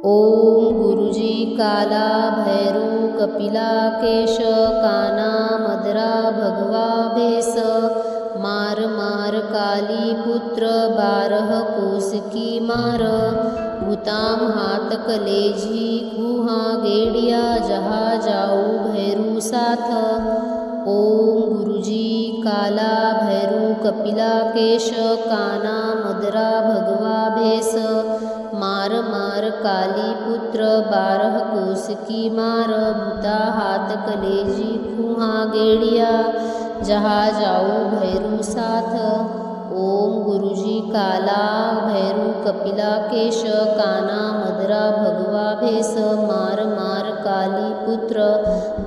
ओम गुरुजी काला भैरू कपिला केश काना मदरा भगवा भेस मार मार काली पुत्र बारह कोस की मार भूताम हाथ कलेजी कुहा गेड़िया जहा जाऊ भैरू साथ। ओम गुरुजी काला भैरू कपिला केश काना मदरा भगवा भेस मार मार काली पुत्र बारह कोस की मार भूता हाथ कलेजी कुहा गेड़िया जहा जाऊ भैरू साथ। ओम गुरुजी काला भैरू कपिला केश काना मदरा भगवा भेस मार मार काली पुत्र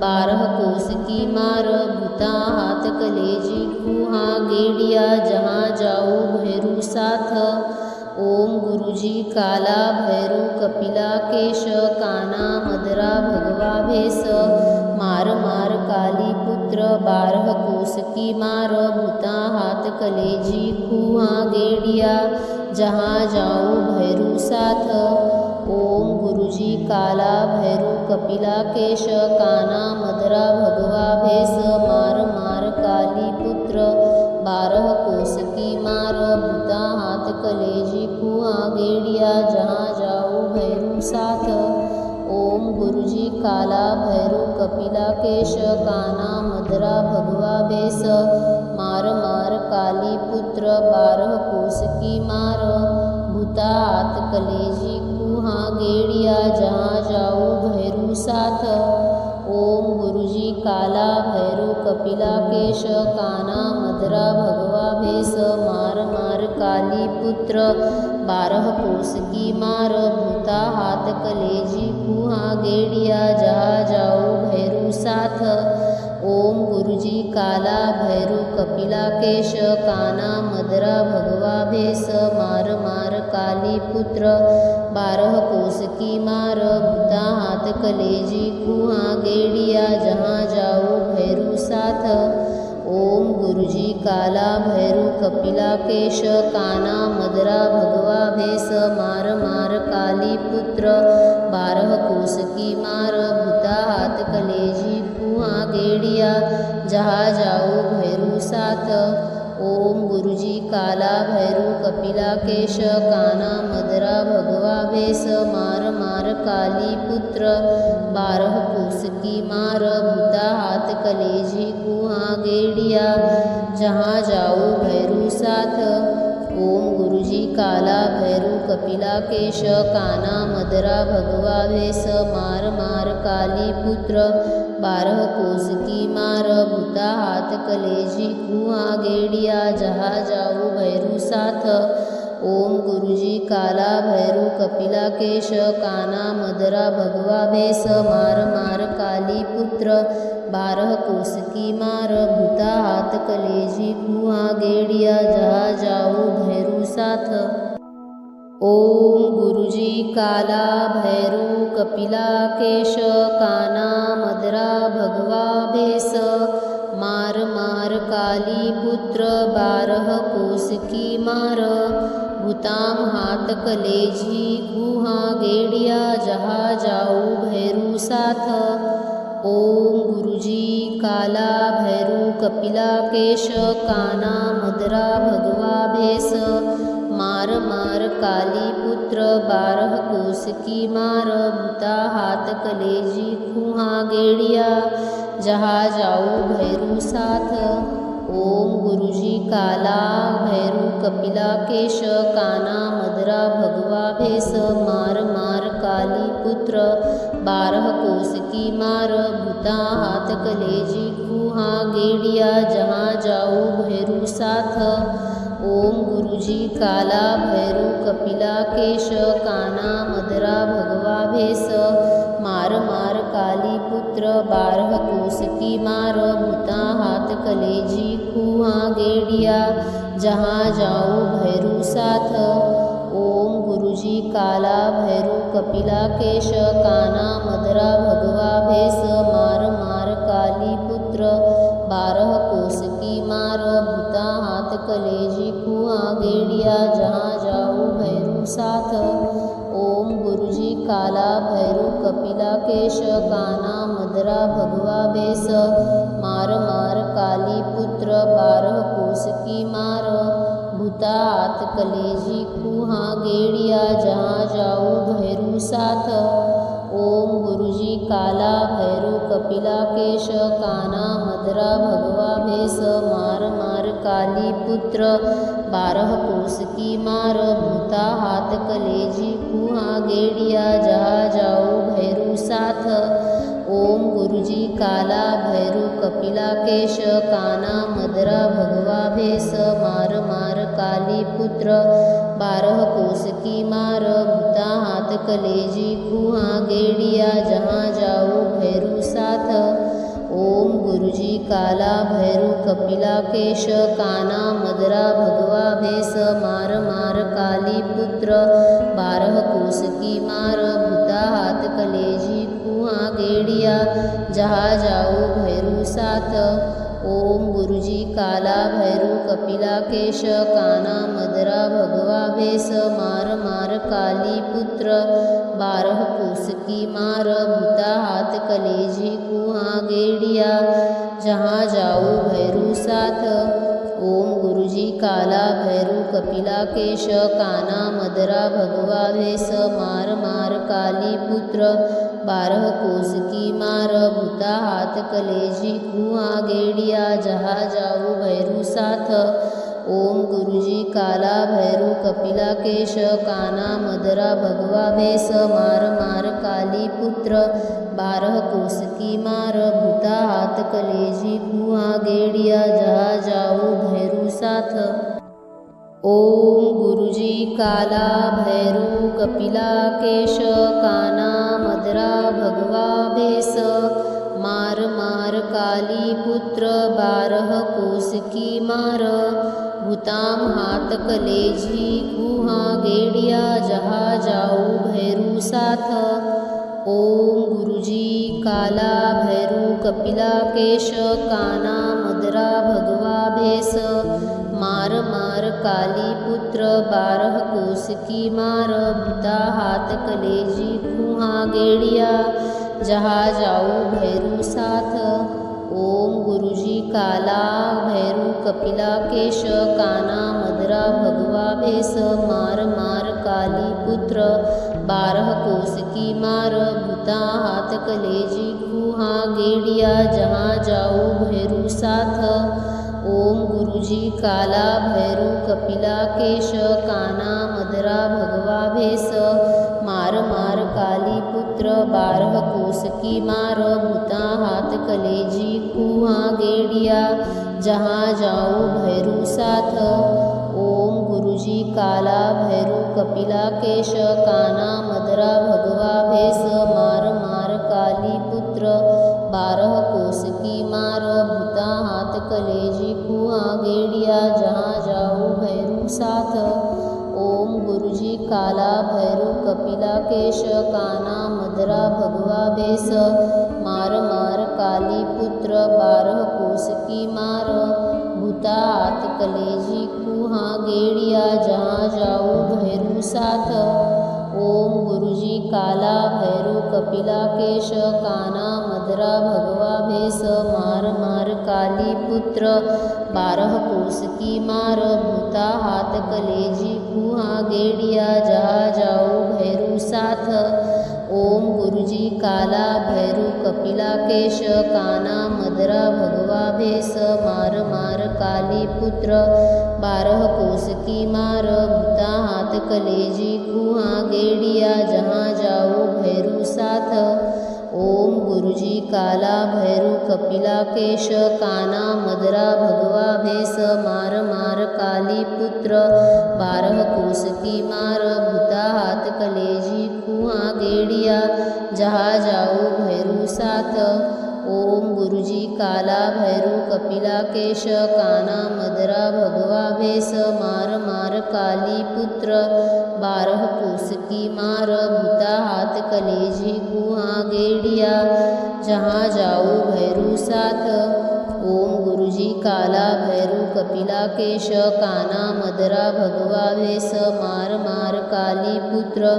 बारह कोस की मार भूता हाथ कलेजी कुहा गेड़िया जहा जाऊ भैरू साथ। ओम गुरुजी काला भैरू कपिला केश काना मदरा भगवा भेस मार मार काली पुत्र बारह कोस की मार भूता हाथ कलेजी कुहा गेड़िया जहाँ जाऊँ भैरू साथ। ओम गुरुजी काला भैरू कपिला केश काना मदरा भगवा भेस मार मार काली पुत्र बारह कोस की मार भूता हाथ कलेजी कुहा गेड़िया जहाँ जाऊ भैरू साथ। ओम गुरुजी काला भैरू कपिला केश काना मदरा भगवा भेस मार मार काली पुत्र बारह कोस की मार भूता हाथ कलेजी कुहा गेड़िया जहाँ जाऊ भैरू साथ। ओम गुरुजी काला भैरू कपिला केश काना मदरा भगवा भेस मार मार काली पुत्र बारह कोस की मार भूता हाथ कलेजी कुहा गेड़िया जहा जाऊ भैरू साथ। ओम गुरुजी काला भैरू कपिला केश काना मदरा भगवा भेस मार मार काली पुत्र बारह कोस की मार भूता हाथ कलेजी कुहा गेड़िया जहाँ जाऊ भैरू साथ। ओम गुरुजी काला भैरू कपिला केश काना मदरा भगवा भेस मार मार काली पुत्र बारह कोस की मार भूता हाथ कलेजी कुहा गेड़िया जहाँ जाऊ भैरू साथ। ओम गुरुजी काला भैरू कपिला केश काना मदरा भगवा भेस मार मार काली पुत्र बारह कोस की मार भूता हाथ कलेजी कुहा गेड़िया जहाँ जाऊ भैरू साथ। ओम गुरुजी काला भैरू कपिला केश काना मदरा भगवा भेस मार मार काली पुत्र बारह कोस की मार भूता हाथ कलेजी कुहा गेड़िया जहाँ जाऊ भैरू साथ। ओम गुरुजी काला भैरू कपिला केश काना मदरा भगवा भेस मार मार काली पुत्र बारह कोस की मार भूता हाथ कलेजी कुहा गेड़िया जहाँ जाऊ भैरू साथ। ओम गुरुजी काला भैरू कपिला केश काना मदरा भगवा भेस मार मार काली पुत्र बारह कोस की मार भूताम हाथ कलेजी कुहा गेड़िया जहाँ जाऊ भैरू साथ। ओम गुरुजी काला भैरू कपिला केश काना मदरा भगवा भेस मार मार काली पुत्र बारह कोस की मार भूता हाथ कलेजी कुहा गेड़िया जहाँ जाऊ भैरू साथ। ओम गुरुजी काला भैरू कपिला केश काना मदरा भगवा भेस मार मार काली पुत्र बारह कोस की मार भूता हाथ कलेजी कुहा गेड़िया जहाँ जाऊ भैरू साथ। ओम गुरुजी काला भैरू कपिला केश काना मदरा भगवा भेस मार मार काली पुत्र बारह कोस की मार भूता हाथ कलेजी कुहा गेड़िया जहाँ जाऊ भैरू साथ। ओम गुरुजी काला भैरू कपिला केश काना मदरा भगवा भेस मार मार काली पुत्र बारह कोस की मार भूता हाथ कलेजी कुहा गेड़िया जहाँ जाऊ भैरू साथ। ओम गुरुजी काला भैरू कपिला केश काना मदरा भगवा भेष मार मार काली पुत्र 12 कोस की मार भूता हाथ कलेजी कुहा गेड़िया जहाँ जाऊ भैरू साथ। ओम गुरुजी काला भैरू कपिला केश काना मदरा भगवा भेष मार मार काली पुत्र 12 कोस की मार भूता हाथ कलेजी कुहा गेड़िया जहाँ जाऊ भैरू साथ। ओम गुरुजी काला भैरू कपिला केश काना मदरा भगवा भेष मार मार काली पुत्र 12 कोस की मार भूता हाथ कलेजी कुहा गेड़िया जहाँ जाऊ भैरू साथ। ओम गुरुजी काला भैरू कपिला केश काना मदरा भगवा भेष मार मार काली पुत्र 12 कोस की मार भूता हाथ कलेजी कुहा गेड़िया जहाँ जाऊ भैरू साथ। ओम गुरुजी काला भैरू कपिला केश काना मदरा भगवा भेष मार मार काली पुत्र 12 कोस की मार भूता हाथ कलेजी कुहा गेड़िया जहाँ जाऊ भैरू साथ। ओम गुरुजी काला भैरू कपिला केश काना मदरा भगवा भेष मार मार काली पुत्र 12 कोस की मार भूता हाथ कलेजी कुहा गेड़िया जहाँ जाऊ भैरू साथ। ओम गुरुजी काला भैरू कपिला केश काना मदरा भगवा भेष मार मार काली पुत्र 12 कोस की मार भूता हाथ कलेजी कुहा गेड़िया जहाँ जाऊ भैरू साथ। ओम गुरुजी काला भैरू कपिला केश काना मदरा भगवा भेष मार मार काली पुत्र 12 कोस की मार भूताम हाथ कलेजी कुहा गेड़िया जहाँ जाऊ भैरू साथ। ओम गुरुजी काला भैरू कपिला केश काना मदरा भगवा भेष मार मार काली पुत्र 12 कोस की मार भूता हाथ कलेजी कुहा गेड़िया जहाँ जाऊ भैरू साथ। ओम गुरुजी काला भैरू कपिला केश काना मदरा भगवा भेष मार मार काली पुत्र 12 कोस की मार भूता हाथ कलेजी कुहा गेड़िया जहाँ जाऊ भैरू साथ। ओम गुरुजी काला भैरू कपिला केश काना मदरा भगवा भेष मार मार काली पुत्र 12 कोस की मार भूता हाथ कलेजी कुहा गेड़िया जहाँ जाऊ भैरू साथ। ओम गुरुजी काला भैरू कपिला केश काना मदरा भगवा भेष मार मार काली पुत्र 12 कोस की मार भूता हाथ कलेजी कुहा गेड़िया जहाँ जाऊ भैरू साथ। ओम गुरुजी काला भैरू कपिला केश काना मदरा भगवा भेष मार मार काली पुत्र 12 कोस की मार भूता हाथ कलेजी कुहा गेड़िया जहाँ जाऊ भैरू साथ। ओम गुरुजी काला भैरू कपिला केश काना मदरा भगवा भेष मार मार काली पुत्र 12 कोस की मार भूता हाथ कलेजी कुहा गेड़िया जहाँ जाऊ भैरू साथ। ओम गुरुजी काला भैरू कपिला केश काना मदरा भगवा भेष मार मार काली पुत्र 12 कोस की मार भूता हाथ कलेजी कुहा गेड़िया जहाँ जाऊ भैरू साथ। ओम गुरुजी काला भैरू कपिला केश काना मदरा भगवा भेष मार मार काली पुत्र 12 कोस की मार भूता हाथ कलेजी कुहा गेड़िया जहाँ जाऊ भैरू साथ। ओम गुरुजी काला भैरू कपिला केश काना मदरा भगवा भेष मार मार काली पुत्र 12 कोस की मार भूता हाथ कलेजी कुहा गेड़िया जहाँ जाऊ भैरू साथ। ओम गुरुजी गुरुजी काला भैरू कपिला केश काना मदरा भगवा भेस मार मार काली पुत्र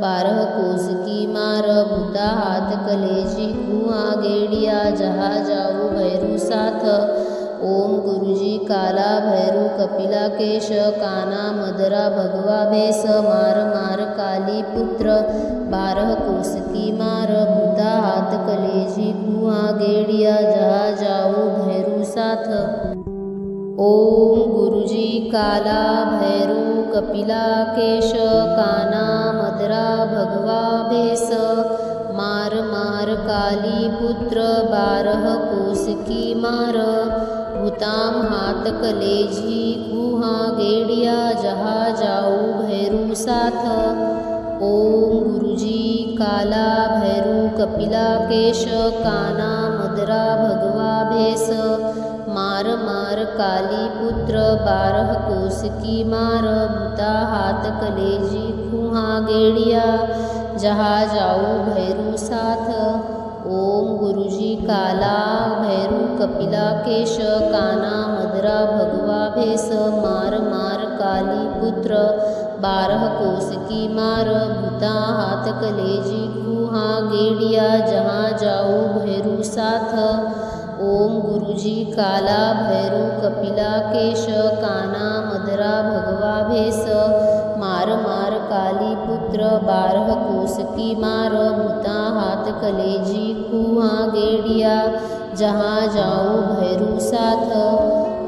12 कोस की मार भूता हाथ कलेजी कुआ गेड़िया जहा जाऊ भैरू साथ। ओम गुरुजी काला भैरू कपिला केश काना मदरा भगवा भेस मार मार काली पुत्र 12 कोस की मार भूता हाथ कलेजी कुआ गेड़िया जहा जाऊ भैरू साथ। ओम गुरुजी काला भैरू कपिला केश काना मदरा भगवा भेस मार मार काली पुत्र 12 कोस की मार भूताम हाथ कलेजी कुहा गेड़िया जहा जाऊ भैरू साथ। ओम गुरुजी काला भैरू कपिला केश काना मदरा भगवा भेस मार मार काली पुत्र 12 कोस की मार भूता हाथ कलेजी कुहा गेड़िया जहा जाऊ भैरू साथ। ओम गुरुजी काला भैरू कपिला केश काना मदरा भगवा भेस मार मार काली पुत्र 12 कोस की मार भूता हाथ कलेजी कुहा गेड़िया जहा जाऊ भैरू साथ। ओम गुरुजी काला भैरू कपिला केश काना मदरा भगवा भेस मार मार काली पुत्र 12 कोस की मार भूता हाथ कलेजी कुहा गेड़िया जहा जाऊ भैरू साथ।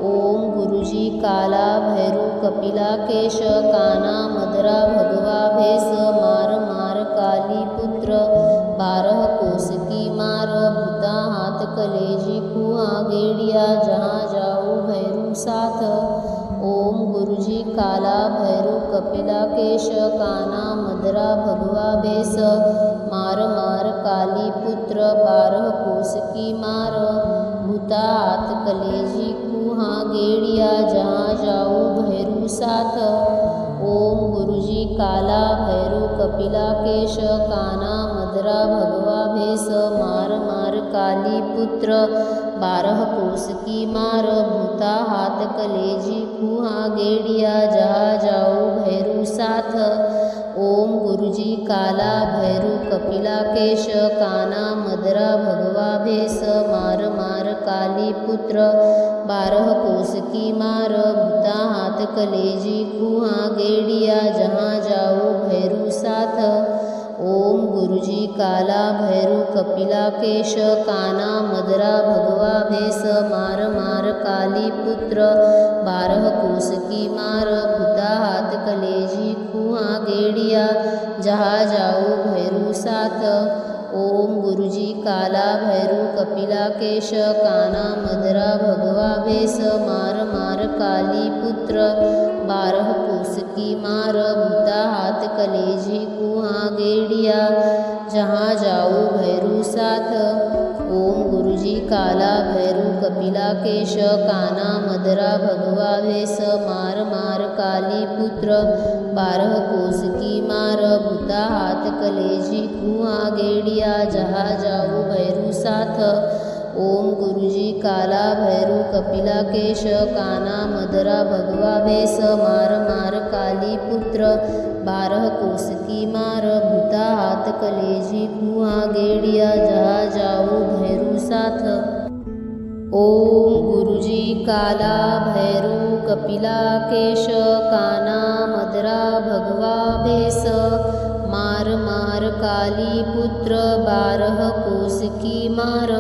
ओम गुरुजी काला भैरू कपिला केश काना मदरा भगवा भेस मार मार काली पुत्र 12 कोस की मार भूता हाथ कलेजी कुहा गेड़िया जहा जाऊ भैरू साथ। ओम गुरुजी काला भैरू कपिला केश काना मदरा भगवा भेस मार मार काली पुत्र 12 कोस की मार भूता हाथ कलेजी कुहा गेड़िया जहा जाऊ भैरू साथ। ओम गुरुजी काला भैरू कपिला केश काना मदरा भगवा भेस मार मार काली पुत्र 12 कोस की मार भूता हाथ कलेजी कुहा गेड़िया जहा जाऊ भैरू साथ। ओम गुरुजी काला भैरू कपिला केश काना मदरा भगवा भेस मार मार काली पुत्र 12 कोस की मार भूता हाथ कलेजी कुहा गेड़िया जहा जाऊ भैरू साथ। ओम गुरुजी काला भैरू कपिला केश काना मदरा भगवा भेस मार मार काली पुत्र 12 कोस की मार भूता हाथ कलेजी कुहा गेड़िया जहा जाऊ भैरू साथ। ओम गुरुजी काला भैरू कपिला केश काना मदरा भगवा भेस मार मार काली पुत्र 12 कोस की मार भूता हाथ कलेजी कुहा गेड़िया जहा जाऊ भैरू साथ। ओम गुरुजी काला भैरू कपिला केश काना मदरा भगवा भेस मार मार काली पुत्र 12 कोस की मार भूता हाथ कलेजी कुहा गेड़िया जहा जाऊ भैरू साथ। ओम गुरुजी काला भैरू कपिला केश काना मदरा भगवा भेस मार मार काली पुत्र 12 कोस की मार भूता हाथ कलेजी कुहा गेड़िया जहा जाऊ भैरू साथ। ओम गुरुजी काला भैरू कपिला केश काना मदरा भगवा भेस मार मार काली पुत्र 12 कोस की मार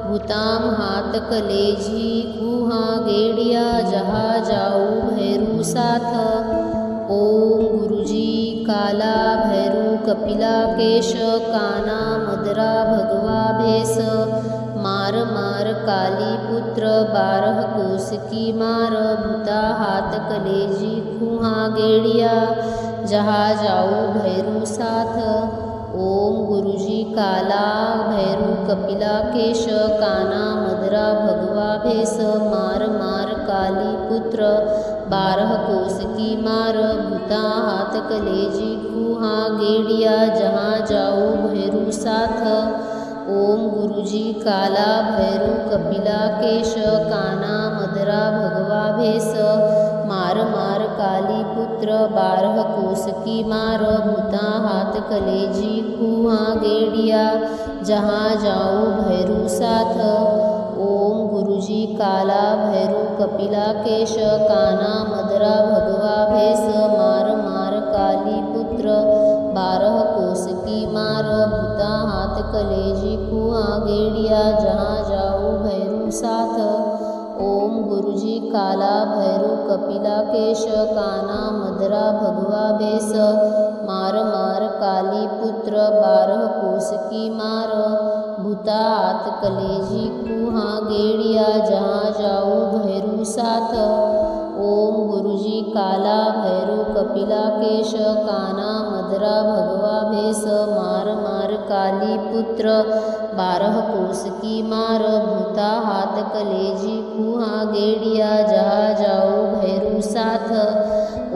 भूताम हाथ कलेजी कुहा गेड़िया जहा जाऊ भैरू साथ। ओम गुरुजी काला भैरू कपिला केश काना मदरा भगवा भेस मार मार काली पुत्र 12 कोस की मार भूता हाथ कलेजी कुहा गेड़िया जहा जाऊ भैरू साथ। ओम गुरुजी काला भैरू कपिला केश काना मदरा भगवा भेस मार मार काली पुत्र 12 कोस की मार भूता हाथ कलेजी कुहा गेड़िया जहा जाऊ भैरू साथ। ओम गुरुजी काला भैरू कपिला केश काना मदरा भगवा भेस मार मार काली पुत्र 12 कोस की मार भूता हाथ कलेजी कुहा गेड़िया जहाँ जाऊँ भैरू साथ। ओम गुरुजी काला भैरू कपिला केश काना मदरा भगवा भेस मार मार काली पुत्र 12 कोस की मार भूता हाथ कलेजी कुहा गेड़िया जहाँ जाऊँ भैरू साथ। ओम गुरुजी काला भैरू कपिला केश काना मदरा भगवा भेस मार मार काली पुत्र 12 कोस की मार भूता हाथ कलेजी कुहा गेड़िया जहाँ जाऊँ भैरू साथ। ओम गुरुजी काला भैरू कपिला केश काना मदरा भगवा भेस मार मार काली पुत्र 12 कोस की मार भूता हाथ कलेजी कुहा गेड़िया जहाँ जाऊँ भैरू साथ।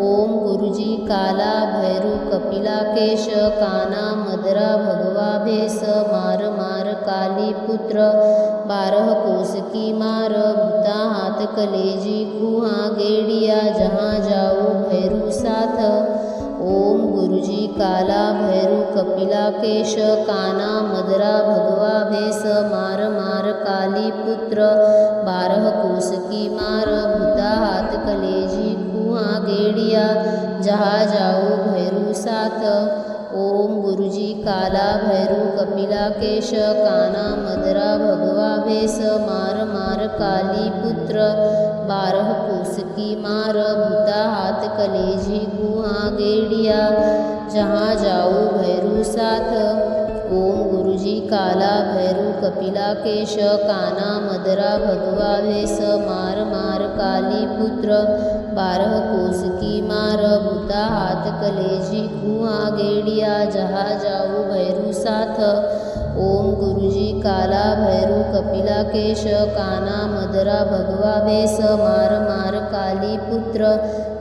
ओम गुरुजी काला भैरू कपिला केश काना मदरा भगवा भेस मार मार काली पुत्र 12 कोस की मार भूता हाथ कलेजी कुहा गेड़िया जहाँ जाऊँ भैरू साथ। ओम गुरुजी काला भैरू कपिला केश काना मदरा भगवा भेस मार मार काली पुत्र 12 कोस की मार भूता हाथ कलेजी कुहा गेड़िया जहाँ जाऊँ भैरू साथ। ओम गुरुजी काला भैरू कपिला केश काना मदरा भगवा भेस मार मार काली पुत्र 12 कोस की मार भूता हाथ कलेजी कुहा गेड़िया जहाँ जाऊँ भैरू साथ। ओम गुरुजी काला भैरू कपिला केश काना मदरा भगवा भेस मार मार काली पुत्र 12 कोस की मार भूता हाथ कलेजी कुहा गेड़िया जहाँ जाऊँ भैरू साथ। ओम गुरुजी काला भैरू कपिला केश काना मदरा भगवा भेस मार मार काली पुत्र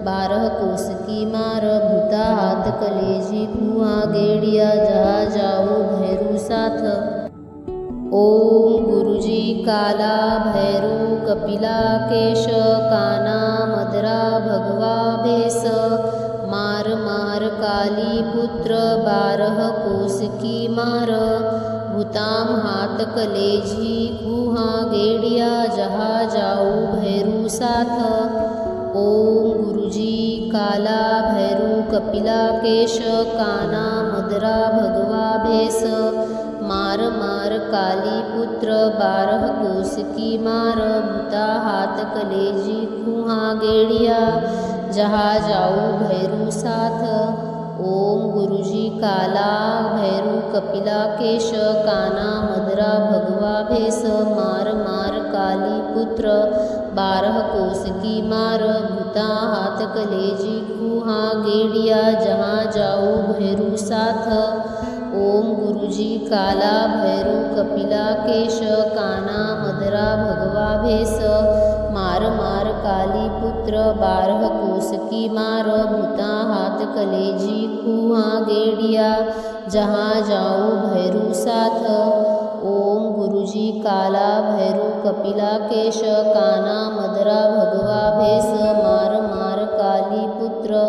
12 कोस की मार भूता हाथ कलेजी कुहा गेड़िया जहाँ जाऊँ भैरू साथ। ओम गुरुजी काला भैरू कपिला केश काना मदरा भगवा भेस मार मार काली पुत्र 12 कोस की मार भूताम हाथ कलेजी कुहा गेड़िया जहाँ जाऊँ भैरू साथ। ओम गुरुजी काला भैरू कपिला केश काना मदरा भगवा भेस मार मार काली पुत्र 12 कोस की मार भूता हाथ कलेजी कुहा गेड़िया जहाँ जाऊँ भैरू साथ। ओम गुरुजी काला भैरू कपिला केश काना मदरा भगवा भेस मार मार काली पुत्र 12 कोस की मार भूता हाथ कलेजी कुहा गेड़िया जहाँ जाऊँ भैरू साथ। ओम गुरुजी काला भैरू कपिला केश काना मदरा भगवा भेस मार मार काली पुत्र 12 कोस की मार भूता हाथ कलेजी कुहा गेड़िया जहाँ जाऊँ भैरू साथ। ओम गुरुजी काला भैरू कपिला केश काना मदरा भगवा भेस मार मार काली पुत्र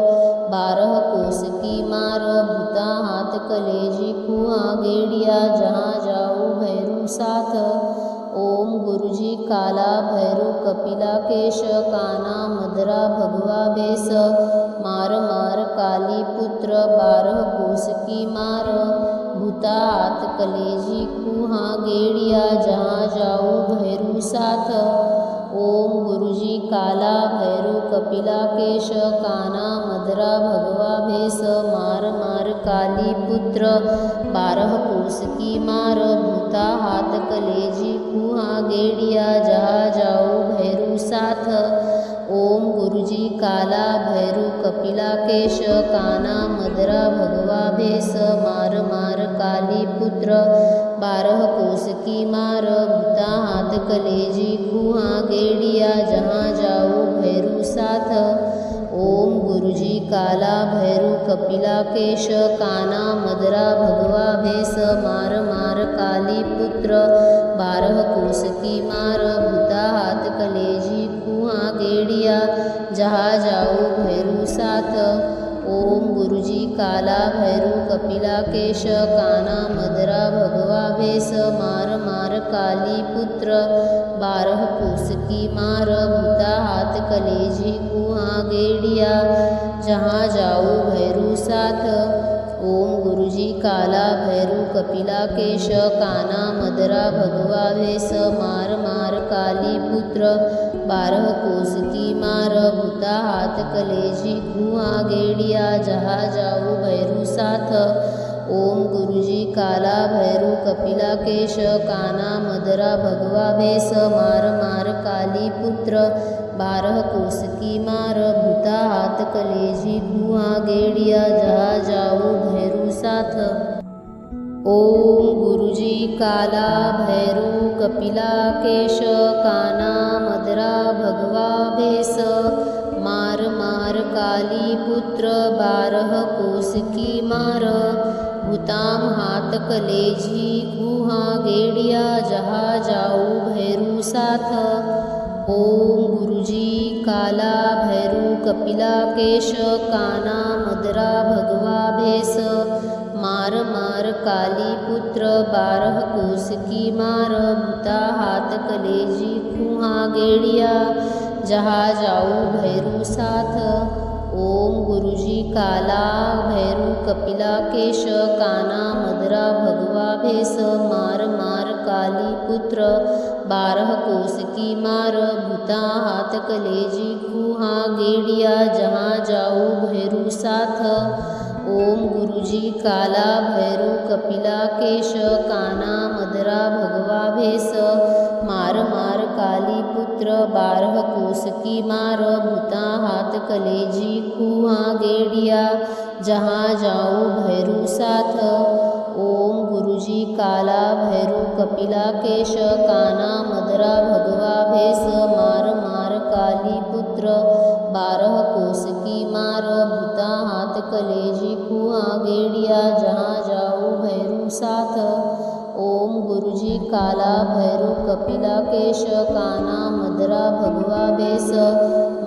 12 कोस की मार भूता हाथ कलेजी कुहा गेड़िया जहाँ जाऊँ भैरू साथ। ओम गुरुजी काला भैरू कपिला केश काना मदरा भगवा भेस मार मार काली पुत्र 12 कोस की मार भूता हाथ कलेजी कुहा गेड़िया जहाँ जाऊँ भैरू साथ। ओम गुरुजी काला भैरू कपिला केश काना मदरा भगवा भेस मार मार काली पुत्र 12 कोस की मार भूता हाथ कलेजी कुहा गेड़िया जहाँ जाऊँ भैरू साथ। ओम गुरुजी काला भैरू कपिला केश काना मदरा भगवा भेस मार मार काली पुत्र 12 कोस की मार भूता हाथ कलेजी कुहा गेड़िया जहाँ जाऊँ भैरू साथ। ओम गुरुजी काला भैरू कपिला केश काना मदरा भगवा भेस मार मार काली पुत्र 12 कोस की मार भूता हाथ कलेजी कुहा गेड़िया जहाँ जाऊ भैरू साथ। ओम गुरुजी काला भैरू कपिला केश काना मदरा भगवा भेष मार मार काली पुत्र 12 कोस की मार भूता हाथ कलेजी कुहा गेड़िया जहाँ जाऊ भैरू साथ। ओम गुरुजी काला भैरू कपिला केश काना मदरा भगवा भेष मार मार काली पुत्र 12 कोस की मार भूता हाथ कलेजी कुहा गेड़िया जहाँ जाऊ भैरू साथ। ओम गुरुजी काला भैरू कपिला केश काना मदरा भगवा भेष मार मार काली पुत्र 12 कोस की मार भूता हाथ कलेजी कुहा गेड़िया जहाँ जाऊ भैरू साथ। ओम गुरुजी काला भैरू कपिला केश काना मदरा भगवा भेष मार मार काली पुत्र 12 कोस की मार भूताम हाथ कलेजी कुहा गेड़िया जहाँ जाऊ भैरू साथ। ओम गुरुजी काला भैरू कपिला केश काना मदरा भगवा भेष मार मार काली पुत्र 12 कोस की मार भूता हाथ कलेजी कुहा गेड़िया जहाँ जाऊ भैरू साथ। ओम गुरुजी काला भैरू कपिला केश काना मदरा भगवा भेष मार मार काली पुत्र 12 कोस की मार भूता हाथ कलेजी कुहा गेड़िया जहाँ जाऊ भैरू साथ। ओम गुरुजी काला भैरू कपिला केश काना मदरा भगवा भेष मार मार काली पुत्र 12 कोस की मार भूता हाथ कलेजी कुहा गेड़िया जहाँ जाऊ भैरू साथ। ओम गुरुजी काला भैरू कपिला केश काना मदरा भगवा भेष मार मार काली पुत्र 12 कोस की मार भूता हाथ कलेजी कुहा गेड़िया जहाँ जाऊ भैरू साथ। ओम गुरुजी काला भैरू कपिला केश काना मदरा भगवा भेष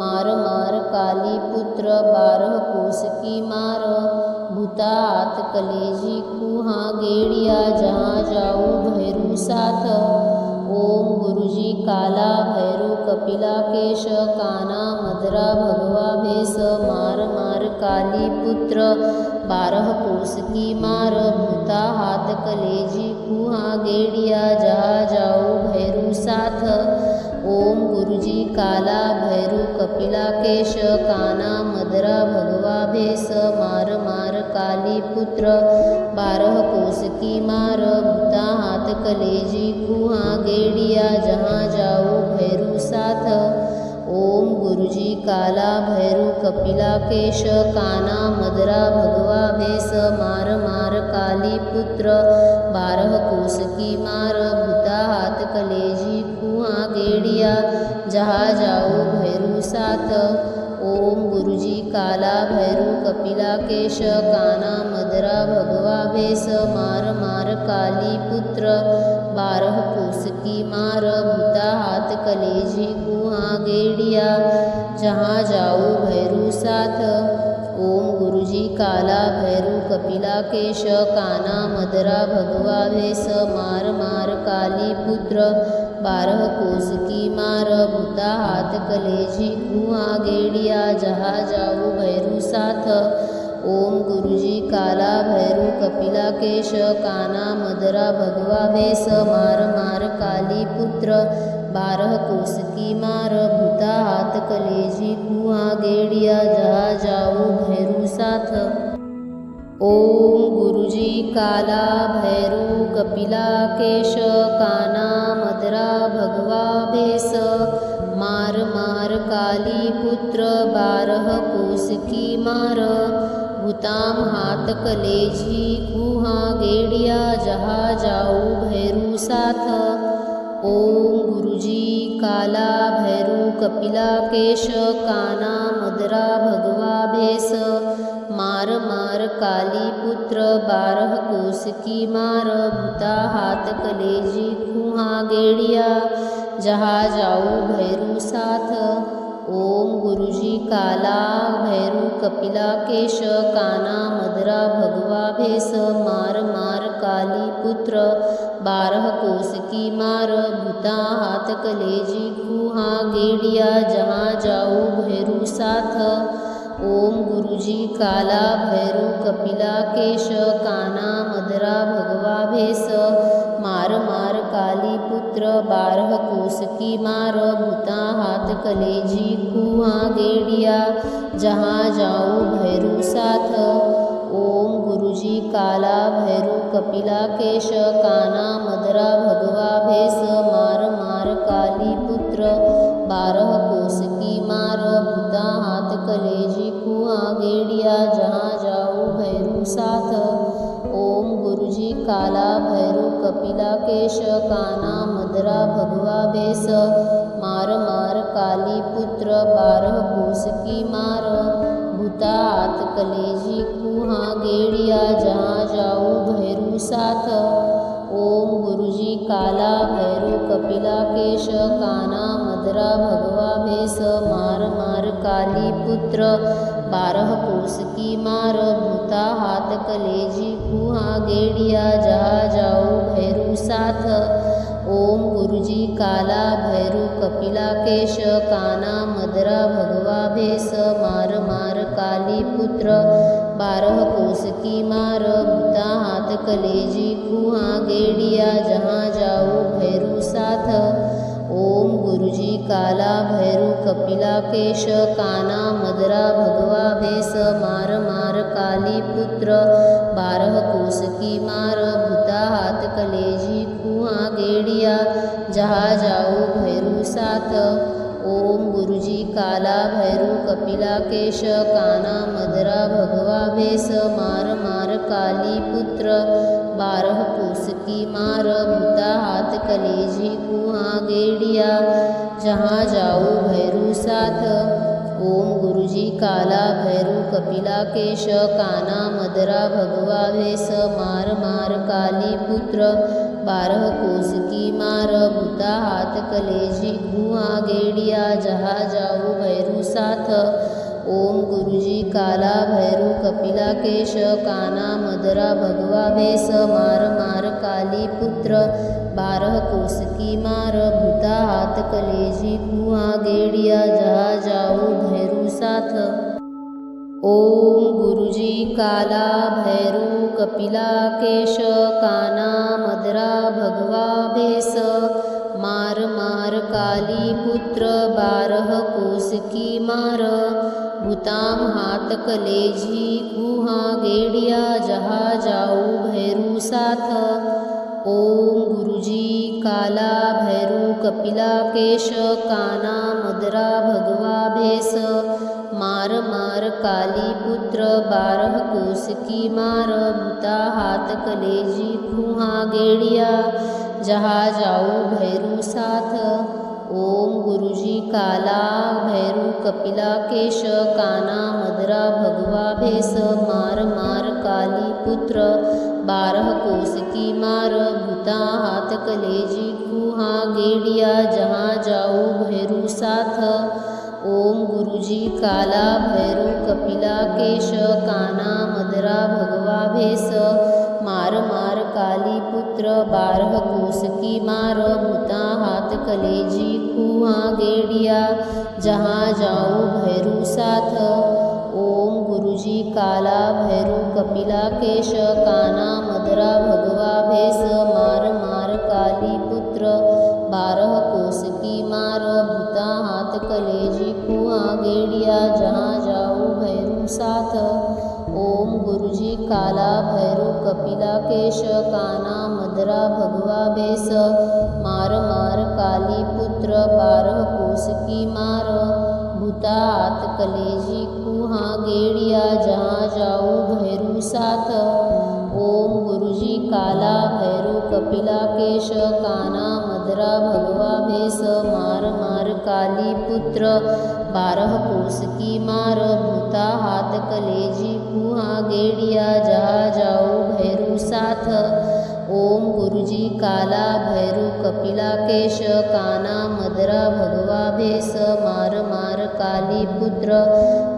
मार मार काली पुत्र 12 कोस की मार भूता हाथ कलेजी कुहा गेड़िया जहाँ जाऊ भैरू साथ। ओम गुरुजी काला भैरू कपिला केश काना मदरा भगवा भेष मार मार काली पुत्र 12 कोस की मार भूता हाथ कलेजी कुहा गेड़िया जहाँ जाऊ भैरू साथ। ओम गुरुजी काला भैरू कपिला केश काना मदरा भगवा भेष मार मार काली पुत्र 12 कोस की मार भूता हाथ कलेजी कुहा गेड़िया जहाँ जाऊ भैरू साथ। ओम गुरुजी काला भैरू कपिला केश काना मदरा भगवा भेष मार मार काली पुत्र 12 कोस की मार भूता हाथ कलेजी कुहा गेड़िया जहाँ जाऊ भैरू साथ। ओम गुरुजी काला भैरू कपिला केश काना मदरा भगवा भेष मार मार काली पुत्र 12 कोस की मार भूता हाथ कलेजी कुहा गेड़िया जहाँ जाऊ भैरू साथ। ओम गुरुजी काला भैरू कपिला केश काना मदरा भगवा भेष मार मार काली पुत्र 12 कोस की मार भूता हाथ कलेजी कुहा गेड़िया जहाँ जाऊ भैरू साथ। ओम गुरुजी काला भैरू कपिला केश काना मदरा भगवा भेष मार मार काली पुत्र 12 कोस की मार भूता हाथ कलेजी कुहा गेड़िया जहाँ जाऊ भैरू साथ। ओम गुरुजी काला भैरू कपिला केश काना मदरा भगवा भेष मार मार काली पुत्र 12 कोस की मार भूताम हाथ कलेजी कुहा गेड़िया जहाँ जाऊ भैरू साथ। ओम गुरुजी काला भैरू कपिला केश काना मदरा भगवा भेष मार मार काली पुत्र 12 कोस की मार भूता हाथ कलेजी कुहा गेड़िया जहाँ जाऊ भैरू साथ। ओम गुरुजी काला भैरू कपिला केश काना मदरा भगवा भेष मार मार काली पुत्र 12 कोस की मार भूता हाथ कलेजी कुहा गेड़िया जहाँ जाऊ भैरू साथ। ओम गुरुजी काला भैरू कपिला केश काना मदरा भगवा भेष मार मार काली पुत्र 12 कोस की मार भूता हाथ कलेजी कुहा गेड़िया जहाँ जाऊ भैरू साथ। ओम गुरुजी काला भैरू कपिला केश काना मदरा भगवा भेष मार मार काली पुत्र 12 कोस की मार भूता हाथ कलेजी कुहा गेड़िया जहाँ जाऊ भैरू साथ। ओम गुरुजी काला भैरू कपिला केश काना मदरा भगवा भेष मार मार काली पुत्र 12 कोस की मार भूता हाथ कलेजी कुहा गेड़िया जहाँ जाऊ भैरू साथ। ओम गुरुजी काला भैरू कपिला केश काना मदरा भगवा भेष मार मार काली पुत्र 12 कोस की मार भूता हाथ कलेजी कुहा गेड़िया जहाँ जाऊ भैरू साथ। ओम गुरुजी काला भैरू कपिला केश काना मदरा भगवा भेष मार मार काली पुत्र 12 कोस की मार भूता हाथ कलेजी कुहा गेड़िया जहाँ जाऊ भैरू साथ। ओम गुरुजी काला भैरू कपिला केश काना मदरा भगवा भेष मार मार काली पुत्र 12 कोस की मार भूता हाथ कलेजी कुहा गेड़िया जहाँ जाऊ भैरू साथ। ओम गुरुजी काला भैरू कपिला केश काना मदरा भगवा भेष मार मार काली पुत्र 12 कोस की मार भूता हाथ कलेजी कुहा गेड़िया जहाँ जाऊ भैरू साथ। ओम गुरुजी काला भैरू कपिला केश काना मदरा भगवा भेष मार मार काली पुत्र 12 कोस की मार भूता हाथ कलेजी कुहा गेड़िया जहाँ जाऊ भैरू साथ। ओम गुरुजी काला भैरू कपिला केश काना मदरा भगवा भेष मार मार काली पुत्र 12 कोस की मार भूता हाथ कलेजी कुहा गेड़िया जहाँ जाऊ भैरू साथ। ओम गुरुजी काला भैरू कपिला केश काना मदरा भगवा भेष मार मार काली पुत्र 12 कोस की मार भूताम हाथ कलेजी कुहा गेड़िया जहाँ जाऊ भैरू साथ। ओम गुरुजी काला भैरू कपिला केश काना मदरा भगवा भेष मार मार काली पुत्र 12 कोस की मार भूता हाथ कलेजी कुहा गेड़िया जहाँ जाऊ भैरू साथ। ओम गुरुजी काला भैरू कपिला केश काना मदरा भगवा भेष मार मार काली पुत्र 12 कोस की मार भूता हाथ कलेजी कुहा गेड़िया जहाँ जाऊ भैरू साथ। ओम गुरुजी काला भैरू कपिला केश काना मदरा भगवा भेष मार मार काली पुत्र 12 कोस की मार भूता हाथ कलेजी कुहा गेड़िया जहाँ जाऊ भैरू साथ। ओम गुरुजी काला भैरू कपिला केश काना मदरा भगवा भेष मार मार काली पुत्र 12 कोस की मार भूता हाथ कलेजी कुहा गेड़िया जहाँ जाऊ भैरू साथ। ओम गुरुजी काला भैरू कपिला केश काना मदरा भगवा भेष मार मार काली पुत्र 12 कोस की मार भूता हाथ कलेजी कुहा गेड़िया जहाँ जाऊ भैरू साथ। ओम गुरुजी काला भैरू कपिला केश काना मदरा भगवा भेष मार मार काली पुत्र 12 कोस की मार भूता हाथ कलेजी कुहा कुहा गेड़िया जहा जाऊ भैरू साथ। ओम गुरुजी काला भैरू कपिला केश काना मदरा भगवा भेस मार मार काली पुत्र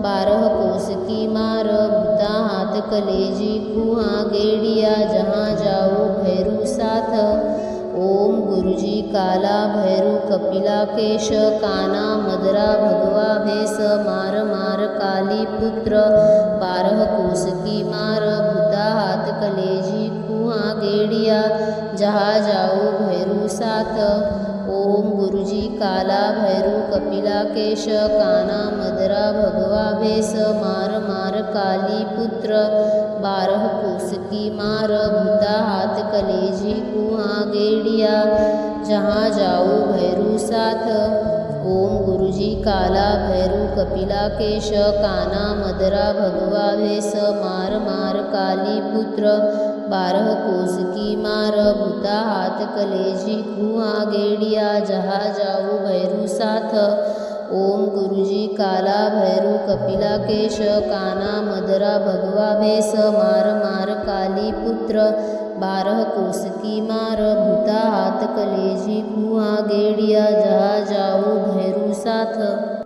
12 कोस की मार भूता हाथ कलेजी कुहा गेड़िया जहाँ जाऊ भैरू साथ। ओम गुरुजी काला भैरू कपिला केश काना मदरा भगवा भेस मार मार काली पुत्र 12 कोस की मार भूता हाथ कलेजी कुहा गेड़िया जहाँ जाऊ भैरू साथ। ओम गुरुजी काला भैरू कपिला केश काना मदरा भगवा भेस मार मार काली पुत्र 12 कोस की मार भूता हाथ कलेजी कुहा गेड़िया जहाँ जाऊ भैरू साथ। ओम गुरुजी काला भैरू कपिला केश काना मदरा भगवा भेस मार मार काली पुत्र 12 कोस की मार भूता हाथ कलेजी कुहा गेड़िया जहाँ जाऊ भैरू साथ। ओम गुरुजी काला भैरू कपिला केश काना मदरा भगवा भेस मार मार काली पुत्र 12 कोस की मार भूता हाथ कलेजी कुहा गेड़िया जहाँ जाऊ भैरू साथ।